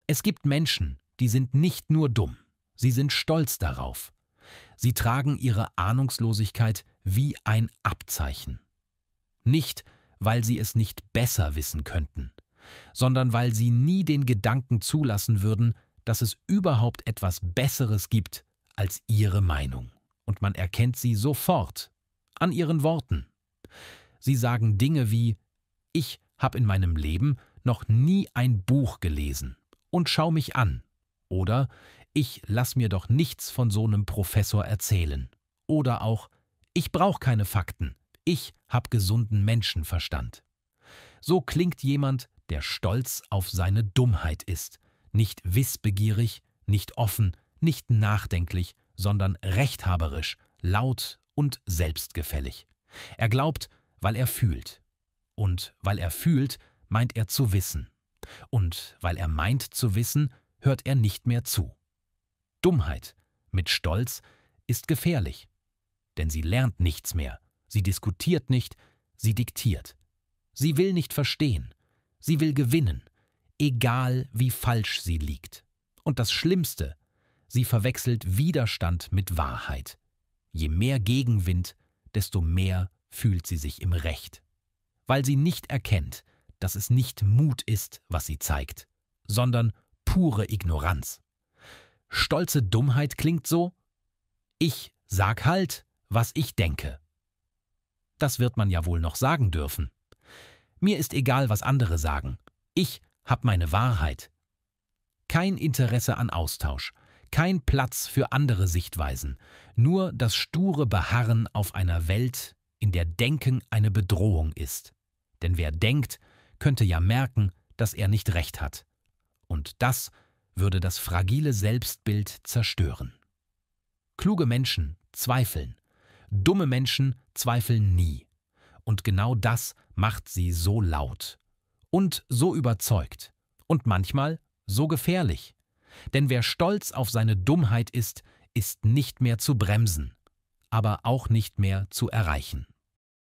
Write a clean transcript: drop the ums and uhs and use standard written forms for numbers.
Es gibt Menschen, die sind nicht nur dumm, sie sind stolz darauf. Sie tragen ihre Ahnungslosigkeit wie ein Abzeichen. Nicht, weil sie es nicht besser wissen könnten, sondern weil sie nie den Gedanken zulassen würden, dass es überhaupt etwas Besseres gibt als ihre Meinung. Und man erkennt sie sofort an ihren Worten. Sie sagen Dinge wie: Ich habe in meinem Leben noch nie ein Buch gelesen und schau mich an. Oder: Ich lass mir doch nichts von so einem Professor erzählen. Oder auch: Ich brauche keine Fakten. Ich hab gesunden Menschenverstand. So klingt jemand, der stolz auf seine Dummheit ist, nicht wissbegierig, nicht offen, nicht nachdenklich, sondern rechthaberisch, laut und selbstgefällig. Er glaubt, weil er fühlt. Und weil er fühlt, meint er zu wissen. Und weil er meint zu wissen, hört er nicht mehr zu. Dummheit mit Stolz ist gefährlich, denn sie lernt nichts mehr, sie diskutiert nicht, sie diktiert. Sie will nicht verstehen, sie will gewinnen, egal wie falsch sie liegt. Und das Schlimmste: Sie verwechselt Widerstand mit Wahrheit. Je mehr Gegenwind, desto mehr fühlt sie sich im Recht. Weil sie nicht erkennt, dass es nicht Mut ist, was sie zeigt, sondern pure Ignoranz. Stolze Dummheit klingt so: Ich sag halt, was ich denke. Das wird man ja wohl noch sagen dürfen. Mir ist egal, was andere sagen. Ich hab meine Wahrheit. Kein Interesse an Austausch, kein Platz für andere Sichtweisen, nur das sture Beharren auf einer Welt, in der Denken eine Bedrohung ist. Denn wer denkt, könnte ja merken, dass er nicht recht hat. Und das würde das fragile Selbstbild zerstören. Kluge Menschen zweifeln, dumme Menschen zweifeln nie. Und genau das macht sie so laut und so überzeugt und manchmal so gefährlich. Denn wer stolz auf seine Dummheit ist, ist nicht mehr zu bremsen, aber auch nicht mehr zu erreichen.